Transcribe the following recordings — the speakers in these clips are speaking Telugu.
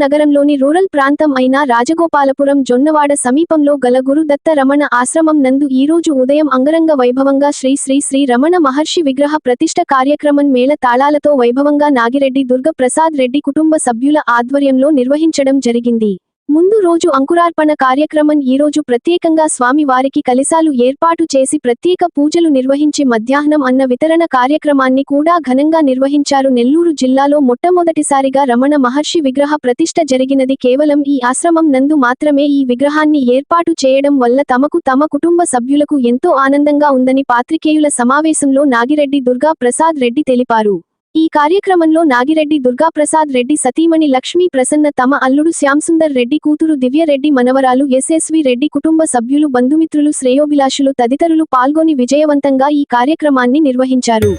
నగరంలోని రూరల్ ప్రాంతం అయిన రాజగోపాలపురం జొన్నవాడ సమీపంలో గల గురుదత్త రమణ ఆశ్రమం నందు ఈరోజు ఉదయం అంగరంగ వైభవంగా శ్రీ శ్రీ శ్రీ రమణ మహర్షి విగ్రహ ప్రతిష్ఠ కార్యక్రమం మేళ తాళాలతో వైభవంగా నాగిరెడ్డి దుర్గ ప్రసాద్ రెడ్డి కుటుంబ సభ్యుల ఆధ్వర్యంలో నిర్వహించడం జరిగింది. ముందు రోజు అంకురార్పణ కార్యక్రమం ఈరోజు ప్రత్యేకంగా స్వామి వారికి కలశాలు ఏర్పాటు చేసి ప్రత్యేక పూజలు నిర్వహించి మధ్యాహ్నం అన్న వితరణ కార్యక్రమాన్ని కూడా ఘనంగా నిర్వహించారు. నెల్లూరు జిల్లాలో మొట్టమొదటిసారిగా రమణ మహర్షి విగ్రహ ప్రతిష్ఠ జరిగినది కేవలం ఈ ఆశ్రమం నందు మాత్రమే. ఈ విగ్రహాన్ని ఏర్పాటు చేయడం వల్ల తమకు తమ కుటుంబ సభ్యులకు ఎంతో ఆనందంగా ఉందని పాత్రికేయుల సమావేశంలో నాగిరెడ్డి దుర్గా ప్రసాద్ రెడ్డి తెలిపారు. ఈ కార్యక్రమంలో నాగిరెడ్డి దుర్గాప్రసాద్ రెడ్డి సతీమణి లక్ష్మీ ప్రసన్న, తమ అల్లుడు శ్యాంసుందర్ రెడ్డి కూతురు దివ్యరెడ్డి, మనవరాలు యశస్వి రెడ్డి, కుటుంబ సభ్యులు, బంధుమిత్రులు, శ్రేయోభిలాషులు తదితరులు పాల్గొని విజయవంతంగా ఈ కార్యక్రమాన్ని నిర్వహించారు.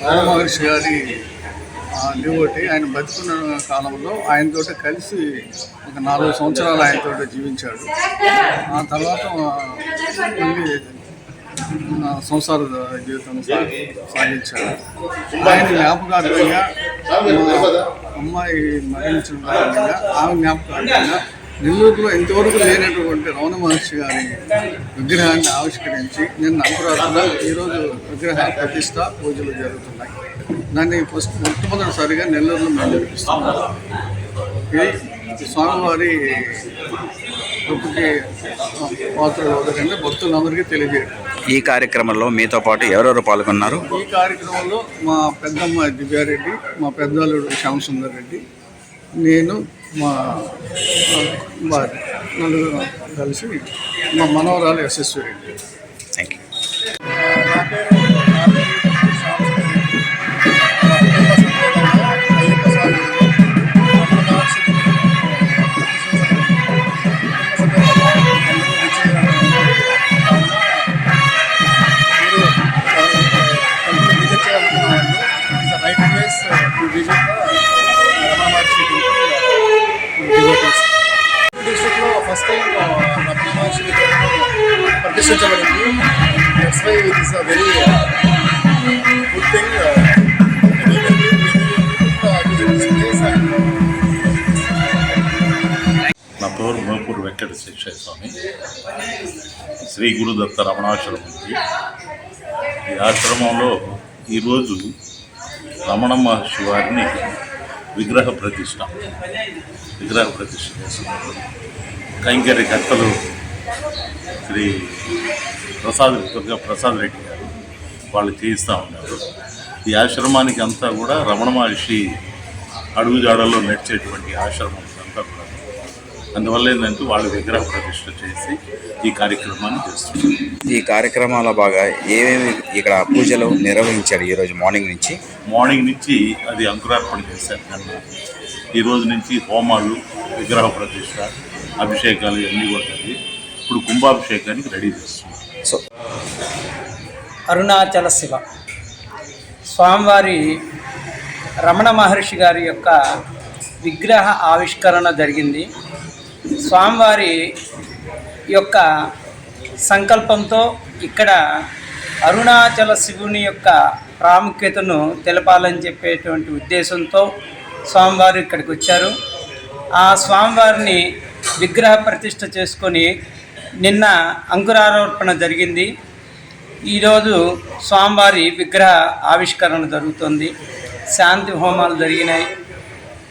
రమణ మహర్షి గారి డివోటి. ఆయన బతుకున్న కాలంలో ఆయనతో కలిసి ఒక 4 సంవత్సరాలు ఆయనతో జీవించాడు. ఆ తర్వాత మళ్ళీ సంసార జీవితం సాగించాడు. ఆయన జ్ఞాపకార్థంగా అమ్మాయి మరణించిన కారణంగా ఆమె జ్ఞాపకార్థంగా నెల్లూరులో ఇంతవరకు లేనటువంటి రమణ మహర్షి గారి విగ్రహాన్ని ఆవిష్కరించి నిన్న అంకురార్పణ, ఈరోజు విగ్రహ ప్రతిష్ట పూజలు జరుగుతున్నాయి. దాన్ని మొట్టమొదటిసారిగా నెల్లూరులో మేము జరిపిస్తున్నాం. ఇది స్వామివారి కృపకి పాత్రలు అవుతారని భక్తులందరికీ తెలియజేయడం. ఈ కార్యక్రమంలో మీతో పాటు ఎవరెవరు పాల్గొన్నారు? ఈ కార్యక్రమంలో మా పెద్దమ్మ దివ్యారెడ్డి, మా పెద్దల్లుడు శ్యాంసుందర్ రెడ్డి, నేను, మా భార్య, నలుగురు కలిసి మా మనవరాలు యశస్వి రెడ్డి. Thank you. డిస్ట్రిక్ట్లో ఫస్ట్ టైం రమణ మహర్షి ప్రతిష్ఠించబడింది. That's why it is a very good thing. నా పేరు మోపూరు వెంకట శేషయ్య స్వామి. శ్రీ గురుదత్త రమణాశ్రమం ఉంది. ఈ ఆశ్రమంలో ఈరోజు రమణ మహర్షి వారిని విగ్రహ ప్రతిష్ఠ చేస్తున్నారు. కైంకర్యకర్తలు శ్రీ దుర్గా ప్రసాద్ రెడ్డి గారు వాళ్ళు చేయిస్తూ ఉన్నారు. ఈ ఆశ్రమానికి అంతా కూడా రమణ మహర్షి అడుగుజాడల్లో నడిచేటువంటి ఆశ్రమం అంతా కూడా అందువల్ల ఏంటంటే వాళ్ళు విగ్రహ ప్రతిష్ఠ చేసి ఈ కార్యక్రమాన్ని చేస్తున్నారు. ఈ కార్యక్రమాల బాగా ఏమేమి ఇక్కడ పూజలు నిర్వహించారు ఈరోజు మార్నింగ్ నుంచి అది అంకురార్పణ చేశారు. కన్నా ఈ రోజు నుంచి హోమాలు, విగ్రహ ప్రతిష్ఠ, అభిషేకాలు ఇవన్నీ కూడా ఇప్పుడు కుంభాభిషేకానికి రెడీ చేస్తున్నారు. సో అరుణాచల శివ స్వామివారి రమణ మహర్షి గారి యొక్క విగ్రహ ఆవిష్కరణ జరిగింది. స్వామివారి యొక్క సంకల్పంతో ఇక్కడ అరుణాచల శివుని యొక్క ప్రాముఖ్యతను తెలపాలని చెప్పేటువంటి ఉద్దేశంతో స్వామివారు ఇక్కడికి వచ్చారు. ఆ స్వామివారిని విగ్రహ ప్రతిష్ఠ చేసుకొని నిన్న అంకురారోపణ జరిగింది. ఈరోజు స్వామివారి విగ్రహ ఆవిష్కరణ జరుగుతుంది. శాంతి హోమాలు జరిగినాయి.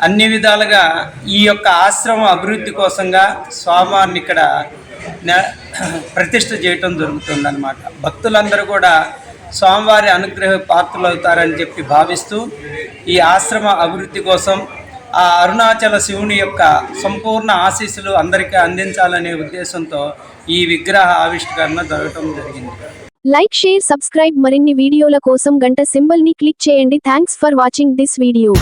అన్ని విధాలుగా ఈ యొక్క ఆశ్రమం అభివృద్ధి కోసంగా స్వామివారిని ఇక్కడ ప్రతిష్ఠ చేయటం జరుగుతుందన్నమాట. భక్తులందరూ కూడా స్వామివారి అనుగ్రహ పాత్రలు అవుతారని చెప్పి భావిస్తూ ఈ ఆశ్రమ అభివృద్ధి కోసం ఆ అరుణాచల శివుని యొక్క సంపూర్ణ ఆశీస్సులు అందరికీ అందించాలనే ఉద్దేశంతో ఈ విగ్రహ ఆవిష్కరణ జరగటం జరిగింది. Like, share, subscribe. మరిన్ని వీడియోల కోసం గంట సింబల్ ని క్లిక్ చేయండి. Thanks for watching this video.